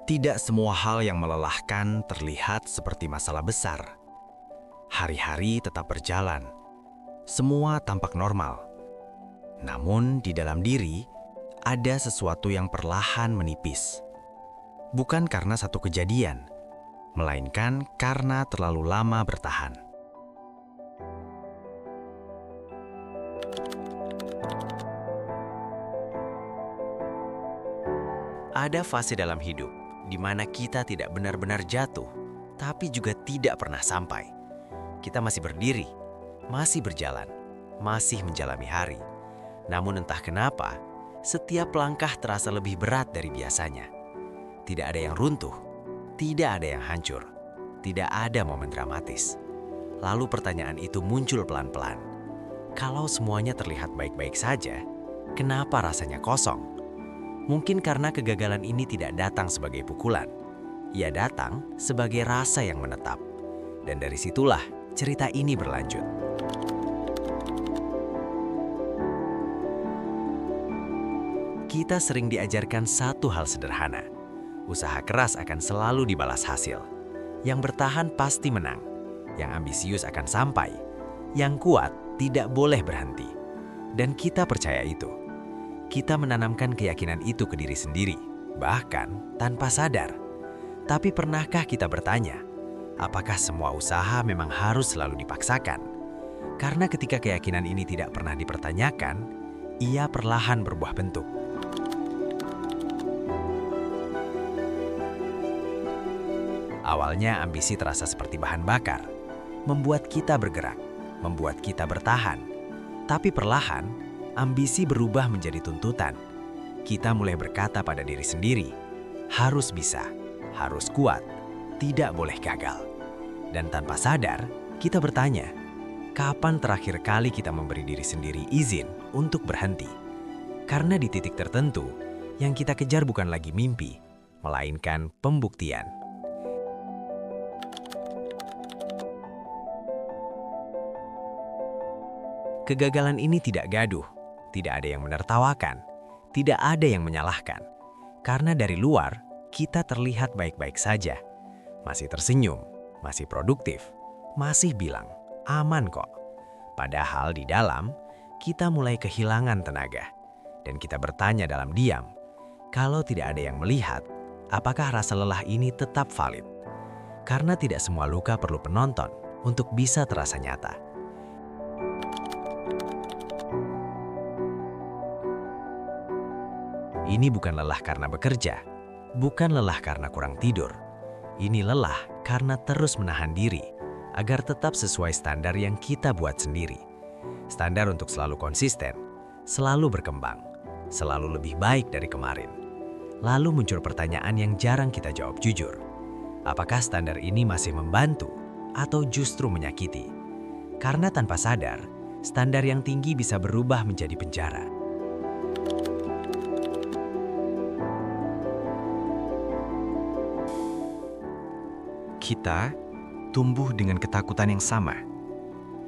Tidak semua hal yang melelahkan terlihat seperti masalah besar. Hari-hari tetap berjalan. Semua tampak normal. Namun di dalam diri, ada sesuatu yang perlahan menipis. Bukan karena satu kejadian, melainkan karena terlalu lama bertahan. Ada fase dalam hidup di mana kita tidak benar-benar jatuh, tapi juga tidak pernah sampai. Kita masih berdiri, masih berjalan, masih menjalani hari. Namun entah kenapa, setiap langkah terasa lebih berat dari biasanya. Tidak ada yang runtuh, tidak ada yang hancur, tidak ada momen dramatis. Lalu pertanyaan itu muncul pelan-pelan. Kalau semuanya terlihat baik-baik saja, kenapa rasanya kosong? Mungkin karena kegagalan ini tidak datang sebagai pukulan. Ia datang sebagai rasa yang menetap. Dan dari situlah cerita ini berlanjut. Kita sering diajarkan satu hal sederhana. Usaha keras akan selalu dibalas hasil. Yang bertahan pasti menang. Yang ambisius akan sampai. Yang kuat tidak boleh berhenti. Dan kita percaya itu. Kita menanamkan keyakinan itu ke diri sendiri, bahkan tanpa sadar. Tapi pernahkah kita bertanya, apakah semua usaha memang harus selalu dipaksakan? Karena ketika keyakinan ini tidak pernah dipertanyakan, ia perlahan berbuah bentuk. Awalnya ambisi terasa seperti bahan bakar, membuat kita bergerak, membuat kita bertahan. Tapi perlahan, ambisi berubah menjadi tuntutan. Kita mulai berkata pada diri sendiri, harus bisa, harus kuat, tidak boleh gagal. Dan tanpa sadar, kita bertanya, kapan terakhir kali kita memberi diri sendiri izin untuk berhenti? Karena di titik tertentu, yang kita kejar bukan lagi mimpi, melainkan pembuktian. Kegagalan ini tidak gaduh. Tidak ada yang menertawakan, tidak ada yang menyalahkan. Karena dari luar, kita terlihat baik-baik saja. Masih tersenyum, masih produktif, masih bilang, aman kok. Padahal di dalam, kita mulai kehilangan tenaga. Dan kita bertanya dalam diam, kalau tidak ada yang melihat, apakah rasa lelah ini tetap valid? Karena tidak semua luka perlu penonton untuk bisa terasa nyata. Ini bukan lelah karena bekerja, bukan lelah karena kurang tidur. Ini lelah karena terus menahan diri, agar tetap sesuai standar yang kita buat sendiri. Standar untuk selalu konsisten, selalu berkembang, selalu lebih baik dari kemarin. Lalu muncul pertanyaan yang jarang kita jawab jujur. Apakah standar ini masih membantu atau justru menyakiti? Karena tanpa sadar, standar yang tinggi bisa berubah menjadi penjara. Kita tumbuh dengan ketakutan yang sama.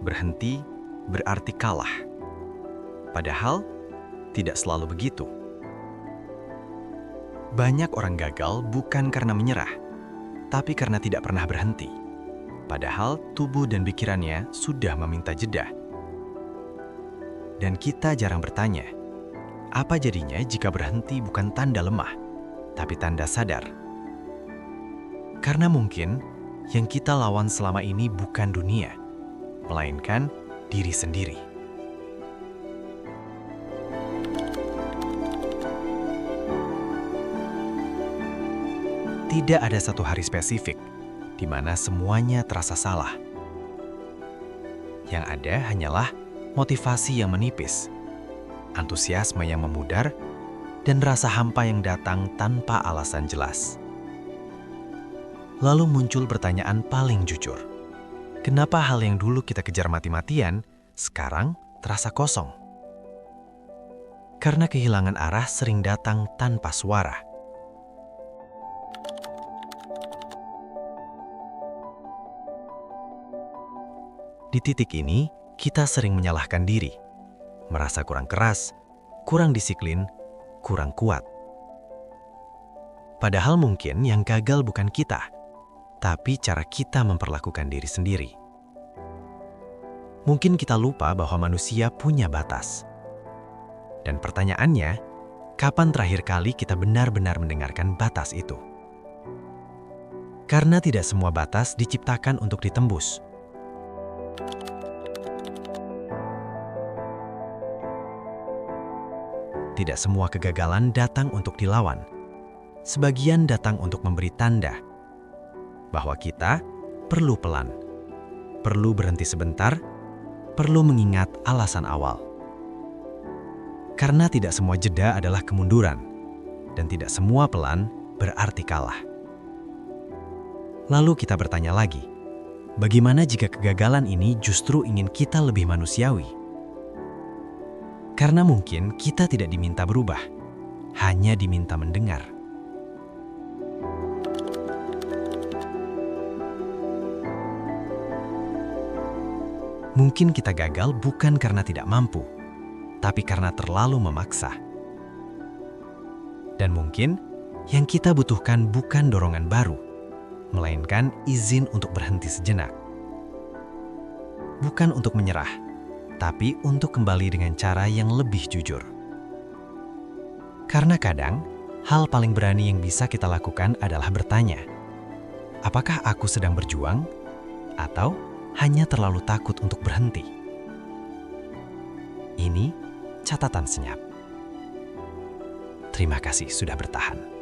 Berhenti berarti kalah. Padahal, tidak selalu begitu. Banyak orang gagal bukan karena menyerah, tapi karena tidak pernah berhenti. Padahal tubuh dan pikirannya sudah meminta jeda. Dan kita jarang bertanya, apa jadinya jika berhenti bukan tanda lemah, tapi tanda sadar? Karena mungkin yang kita lawan selama ini bukan dunia, melainkan diri sendiri. Tidak ada satu hari spesifik di mana semuanya terasa salah. Yang ada hanyalah motivasi yang menipis, antusiasme yang memudar, dan rasa hampa yang datang tanpa alasan jelas. Lalu muncul pertanyaan paling jujur. Kenapa hal yang dulu kita kejar mati-matian, sekarang terasa kosong? Karena kehilangan arah sering datang tanpa suara. Di titik ini, kita sering menyalahkan diri. Merasa kurang keras, kurang disiplin, kurang kuat. Padahal mungkin yang gagal bukan kita, tapi cara kita memperlakukan diri sendiri. Mungkin kita lupa bahwa manusia punya batas. Dan pertanyaannya, kapan terakhir kali kita benar-benar mendengarkan batas itu? Karena tidak semua batas diciptakan untuk ditembus. Tidak semua kegagalan datang untuk dilawan. Sebagian datang untuk memberi tanda bahwa kita perlu pelan, perlu berhenti sebentar, perlu mengingat alasan awal. Karena tidak semua jeda adalah kemunduran, dan tidak semua pelan berarti kalah. Lalu kita bertanya lagi, bagaimana jika kegagalan ini justru ingin kita lebih manusiawi? Karena mungkin kita tidak diminta berubah, hanya diminta mendengar. Mungkin kita gagal bukan karena tidak mampu, tapi karena terlalu memaksa. Dan mungkin yang kita butuhkan bukan dorongan baru, melainkan izin untuk berhenti sejenak. Bukan untuk menyerah, tapi untuk kembali dengan cara yang lebih jujur. Karena kadang, hal paling berani yang bisa kita lakukan adalah bertanya, apakah aku sedang berjuang? Atau hanya terlalu takut untuk berhenti? Ini catatan senyap. Terima kasih sudah bertahan.